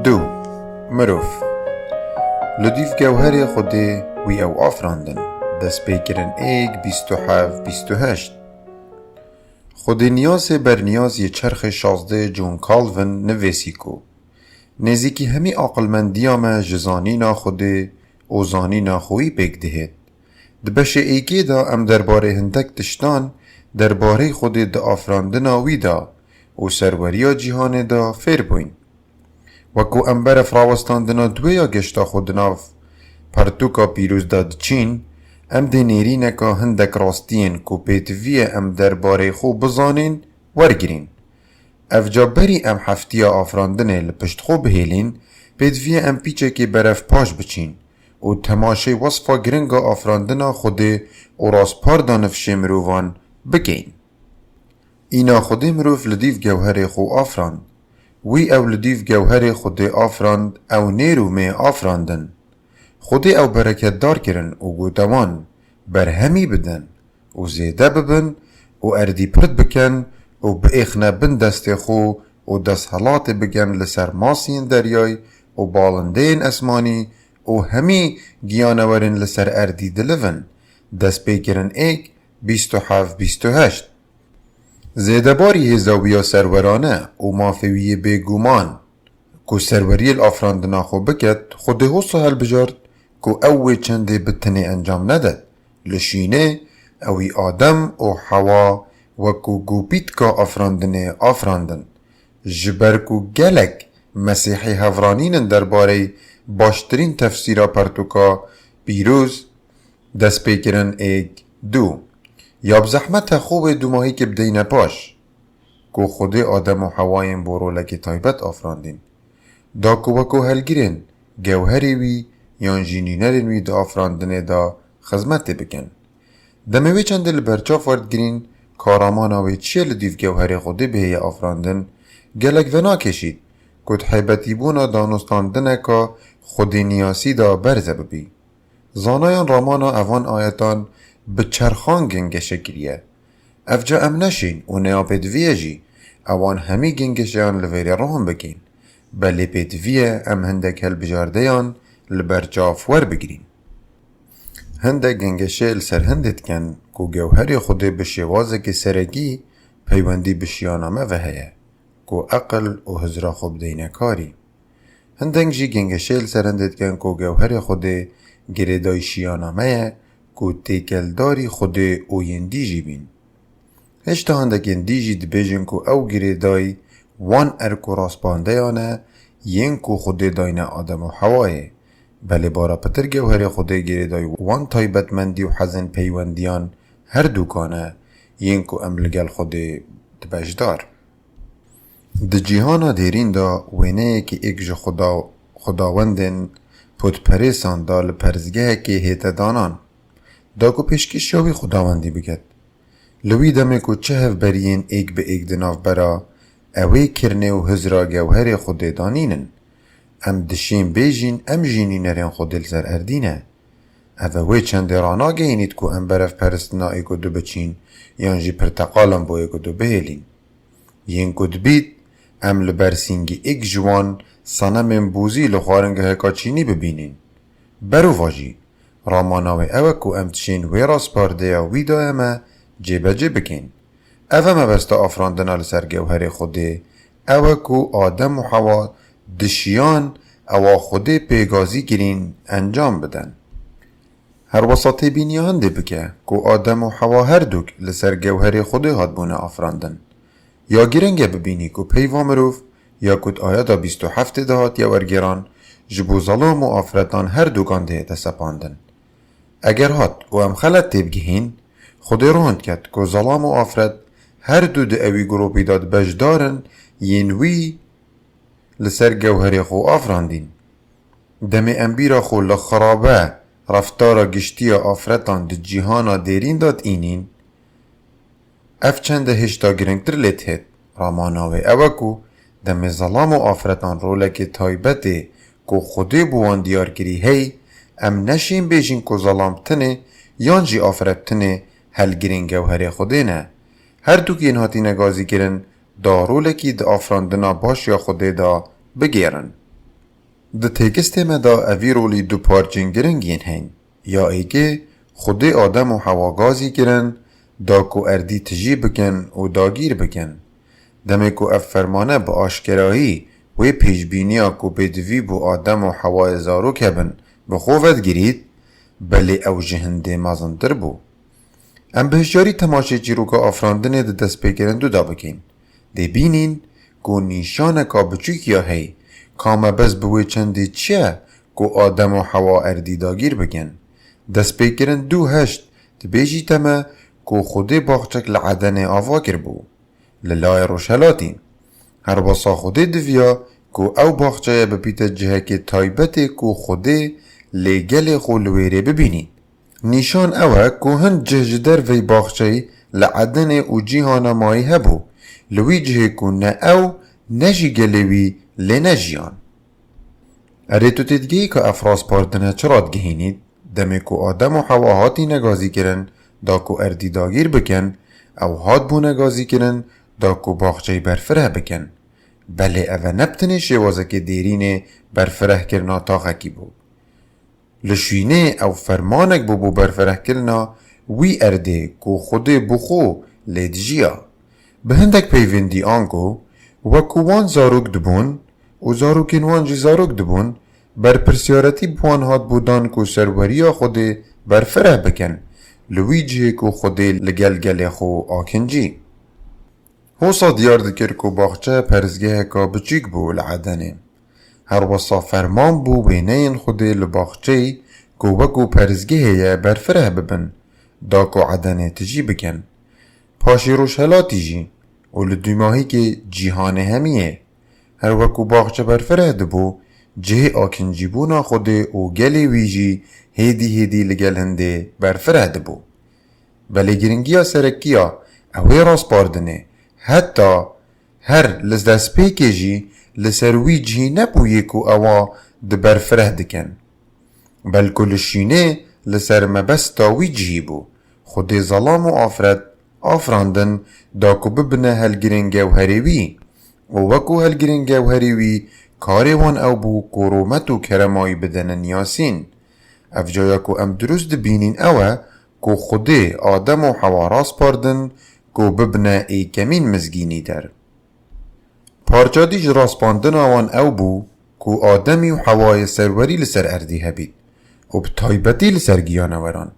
دو مروف لدیف گوهر خودی وی او آفراندن دست پیکرن ایگ 27-28 خودی نیاز بر نیاز یه چرخ 16 جون کالوین نویسی کو نزیکی همی عقلمندیام جزانینا خودی او زانینا خویی پیک دهید دبش ایگی دا ام درباره هندک تشتان درباره خودی دا آفراندنا وی دا و سروریا جیهان دا فیر بوین وکو ام برف راوستاندنا دویا گشتا خودناف پرتوکا پیروز داد چین ام ده نیرینکا هندک راستین کو پیتوی ام درباره خو بزانین ورگرین افجا بری ام هفتیا آفراندنه لپشت خو بهیلین پیتوی ام پیچه که برف پاش بچین و تماشه وصفا گرنگا آفراندنا خوده و راست پاردانف شمروان بگین اینا خوده مروف لدیف گوهر خو آفراند وی او لدیف گوهر خودی آفراند او نیرو می آفراندن خودی او برکت دار کرن و گوتوان بر همی بدن و زیده ببن و اردی پرد بکن و بإخنا بن دست خو و دست حالات بگن لسر ماسین دریای و بالندین اسمانی و همی گیانورن لسر اردی دلون دست بگرن ایک 27-28 زیده باری هزاویا سرورانه و مافوی بگومان کو سروری الافراندنا خو بکت خود هو سهل بجارد کو اوی چنده بتنی انجام ندد لشینه اوی آدم و حوا و کو گوپیت کا افراندنه آفراندن جبر کو گلک مسیحی هفرانین درباره باشترین تفسیرا پرتوکا پیروز دست پیکرن ایک دو یا بزحمت خوب دو ماهی که بدین پاش کو خود آدم و حوایم برو لکی تایبت آفراندین دا کو وکو هلگیرین گوهری وی یان جینینرین وی دا آفراندنه دا خزمت بکن دموی چند لبرچاف وردگرین کاراماناوی چیه لدیف گوهری خودی به آفراندن گلک ونا کشید کد حیبتی بونا دانستاندنه که خودی نیاسی دا برزه ببی زانایان رامانا اوان آیتان بچرخان گنگش گریه افجا ام نشین و نیا پیدویه اوان همی گنگشیان لویری راهم بکین بلی پیدویه ام هندک هل بجاردهیان لبرچاف ور بگرین هندک گنگشه لسر هندت کن کو گوهری خودی بشیوازه که سرگی پیوندی بشیانامه و هیه کو اقل و هزرا خوب دینکاری هندک جی گنگشه لسر هندت کن کو گوهری خودی گریدای شیانامه کو تیکلداری خود اویندی جی بین هشتا هندکین دیجی دبیجن کو او گریدای وان ارکو راسپانده یانه ین کو خود داینه آدم و حوایه بلی بارا پتر گوهر خود گریدای وان تایبتمندی و حزن پیوندیان هر دوکانه ین کو املگل خود دبجدار د جیهانا دیرین دا وینه که ایک جو خداوندن پودپریسان دا لپرزگه که هیت دانان دا کو پیشکشیاوی خداوندی بگد لوی دمه کو چهف برین ایک به ایک دناف برا اوی کرنه و هزرا گوهر خود دانینن ام دشین بیجین ام جینی نرین خود لزر اردینه اوی چند رانا گینید کو ام برف پرستنا ایکو دو بچین یان جی پرتقالم بو ایکو دو بهلین ین کو دبید ام لبرسینگی ایک جوان سنم بوزی لخوارنگه هکا چینی ببینین برو واجی راماناوی اوه کو امتشین وی راست پارده یا وی دایمه جیبه بکن اوه مبستا آفراندنا لسر گوهر خوده اوه کو آدم و حوا دشیان اوه خوده پیگازی گرین انجام بدن هر وسطی بینی هنده بکه کو آدم و حوا هر دوک لسر گوهر خوده هاد بونه آفراندن یا گرنگه ببینی کو پیوا مروف یا کد آیادا 27 دهات یا ورگران جبو ظلام و آفرتان هر دوگان ده تسپاندن اگر هات و ام خلط تبگهین خود راند کد که ظلام و آفرت هر دو ده اوی گروپی داد بجدارن ینوی لسر گوهری خو آفراندین دم انبیرا خو لخرابه رفتارا گشتی آفرتان ده جیهانا دیرین داد اینین اف چند هشتا گرنگتر لیت هید راماناوی اوکو دم ظلام و آفرتان رولک تایبته که خودی بوان دیار کری هی ام نشین بیجین که ظلام تنه یان جی آفرت تنه هل گرین گوهر خوده نه هر دو که این هاتی نگازی کرن دا رولکی دا آفراندنا باش یا خوده دا بگیرن ده تکست مدا اوی رولی دو پارچین گرنگین هین یا ایگه خود آدم و حواگازی گرن دا کو اردی تجی بکن و داگیر بکن. دمه کو اف فرمانه با آشکراهی و پیشبینیا کو بدوی بو آدم و حوای زارو کبن بخوفت گیرید بلی او جهنده مازندر بو. ام بهشیاری تماشه جیروکا آفراندنه ده دست بگیرن دو دا بکن. ده بینین کو نیشانه کا بچوکیا هی کامه بس بوی چنده چیه کو آدم و حوا اردی داگیر بکن. دست بگیرن دو هشت تبیجی تمه کو خود باخچک لعدن آوا کر بو. للای روشلاتی هر باسا خوده دویا کو او باخچه بپیت جهه که تایبت کو خوده لگل خولویره ببینید. نیشان اوه کو هن جهجدر وی باخچه لعدن او جیهانا مایی هبو لوی جهه کو نه او نجی گلوی لنجیان. اره تو تدگیی که افراس پاردنه چراد گهینید دمه کو آدم و حواهاتی نگازی کرن دا کو اردی داگیر بکن او هاد بو نگازی کرن دا کو باخچه برفره بکن. بله اوه نبتنه شوازه که دیرینه برفره کرنا تاقه کی بو. لشوینه او فرمانک بو برفره کرنا وی ارده کو خوده بخو لیدجیا. به هندک پیوندی آنکو وکو وان زاروک دبون و زاروکین وان جی زاروک دبون بر پرسیارتی بوان هاد بودان کو سروریا خوده برفره بکن لوی جه کو خوده لگل گل خو آکنجی. هوسا دیار دکر کو باخچه پرزگه کا بچیک بو لعدنه. هر وصا فرمان بو بینین خوده لباخچه کو وکو پرزگه برفره ببن دا کو عدنه تجی بکن. پاشی روش هلاتی جی و لدوماهی که جیهانه همیه. هر وکو باخچه برفره دبو جه آکنجی بونا خوده و گلی ویجی هیدی لگل هنده برفره دبو. بله گرنگیا سرکیا اوه راس باردنه حتی هر لزدست پیکه جی لسروی جی نبویه کو اوه ده برفره دکن. بلکو لشینه لسر مبستا وی جی بو خود ظلام و آفراندن دا کو ببنه هلگرنگه و هریوی و وکو هلگرنگه و هریوی کاریوان او بو کورومت و کرمایی بدن نیاسین. افجایا کو ام درست بینین اوه کو خوده آدم و حواراس پاردن کو ببنه ای کمین مزگینی در. پارچا دیج راسپاندن آوان او بو کو آدمی و حوای سروری لسر اردی هبید و بطایبتی لسر گیانوران.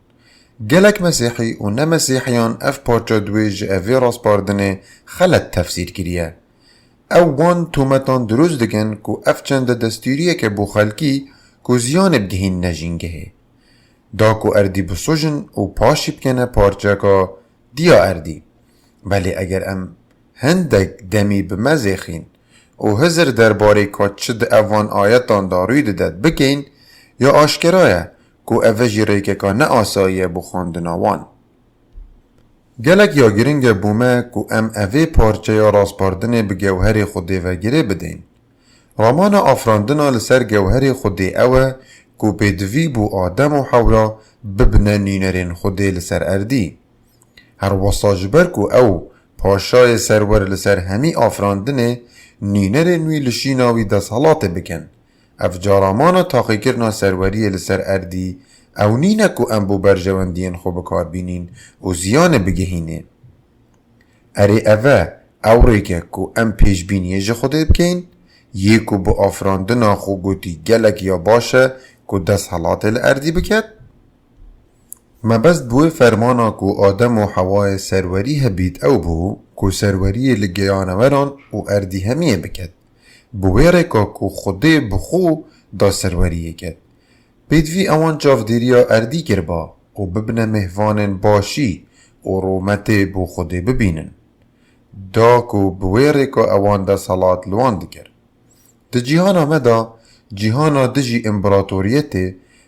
گلک مسیحی و نمسیحیان اف پارچا دویج اوی راسپاردنه خلط تفسیر کریه. او وان تومتان دروز دکن کو اف چند دستوریه که بو خلکی کو زیان بگهین نجینگه. دا کو اردی بسوجن و پاشی بکنه پارچه که دیا اردی. بله اگر ام هندک دمی بمزیخین و هزر درباره که چد اوان آیتان داروی داد بکین یا آشکرایه کو اوه جیره که نه آسایه بخاندناوان. گلک یا گرنگ بومه کو ام اوه پارچه یا راسپاردن به گوهر خوده و گره بدین. رامان آفراندنا لسر گوهر خوده اوه کو بدوی بو آدم و حورا ببنه نینرین خوده لسر اردی. هر وصاجبر کو او پاشای سرور لسر همی آفراندنه نینرین وی لشیناوی دست حالات بکن. اف جارامانا تاقی کرنا سروری لسر اردی او نینه کو ام بو برجواندین خوب کار بینین و زیان بگهینه. اره اوه او ریکه کو ام پیش بینیه جه خوده بکن یکو بو آفراندنا خو گوتی گلک یا باشه کو دست حالات اردی بکد. مبست بوی فرمانا کو آدم و حوای سروری هبید او بو کو سروری لگیانوران و اردی همیه بکد. بوی ریکا کو خوده بخو دا سروریه کد. بدوی اوان جافدیریا اردی کربا و ببنه مهوانن باشی و رومت بو خوده ببینن. دا کو بوی ریکا اوان دا صلات لوان دکر. ده جیهانا مدا جیهانا دجی امبراتوریت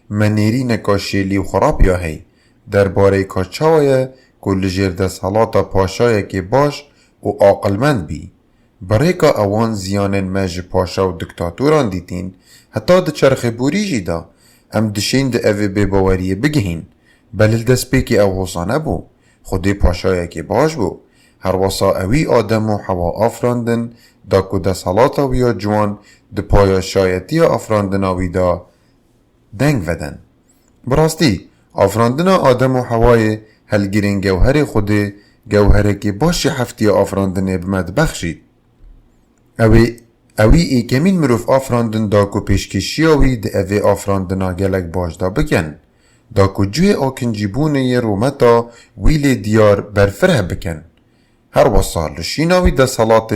منیرین کا شیلی و خراب یا هی درباره کا چاویه کل جیر دست حالاتا پاشایه که باش و عاقلمند بی. برای که اوان زیانن مج پاشا و دکتاتوران دیتین حتی ده چرخ بوری جیدا ام دشین ده اوه بباوریه بگهین بلیل دست پیکی او حسانه بو خودی پاشایه که باش بو هر وصا اوی آدم و حوا آفراندن دا که ده صلاتا ویا جوان ده پایا شایتی آفراندنا وی دا دنگ ودن. براستی آفراندنا آدم و حوای هلگیرین گوهر خوده گوهره که باش هفتی آفراندنه بمد بخشید. اوی ایکمین مروف آفراندن دا که پیشکشی اوی ده اوی آفراندنا گلک باش دا بکن. دا که جوی آکنجیبونه رومتا ویل دیار برفره بکن. هر وصا لشیناوی ده صلاة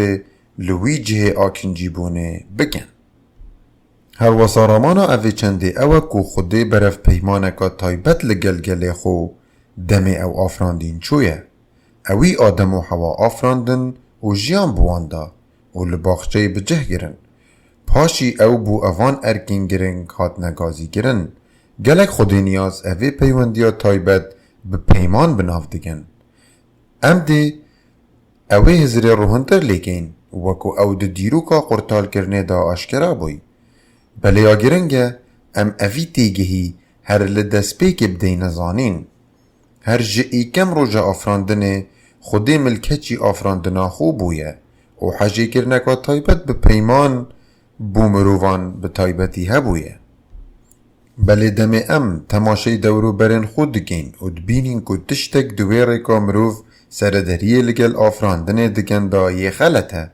لوی جه آکنجیبونه بکن. هر وصا رامانا اوی چنده اوه که خوده برف پیمانه که تایبت لگلگل خو دم او آفراندین چویه. اوی آدم و حوا آفراندن و جیان بواندا و لباخچه بجه گرن. پاشی او بو اوان ارکین گرن هات نگازی گرن. گلک خودی نیاز اوی پیوندیا تایبت به پیمان بناف دگن. ام ده اوی هزری روحنتر لیکین وکو او ده دیروکا قرطال کرنه دا آشکرا بوی. بله آگرنگه ام اوی تیگهی هر لدسپیک بدهی نزانین. هر جئی کم روژا آفراندنه خودی ملکچی آفراندنا خوب بویه و حجی کرنکا تایبت به پیمان بومروان به تایبتی هبویه. بله دم ام تماشای دورو برن خود دگین و دبینین که تشتک دویره که مروف سردریه لگل آفراندنه دگن دا یه خلطه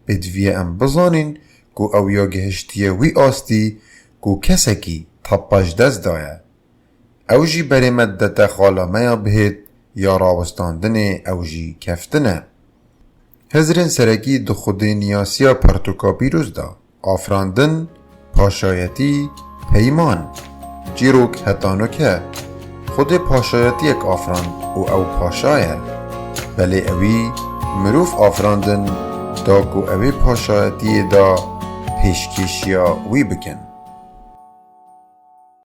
بدویه ام بزانین که او یا گهشتیه وی آستی که کسکی تپاش دست دایه. او جی بری مدت خالامه یا بهید یا راوستاندن او جی کفتنه. هزرین سرگی دو خود نیاسیا پرتوکا بیروز دا آفراندن، پاشایتی، پیمان جیروک هتانو که خود پاشایتی یک آفراند او پاشایه بله اوی مروف آفراندن دا گو اوی پاشایتی دا پیشکشیا وی بکن.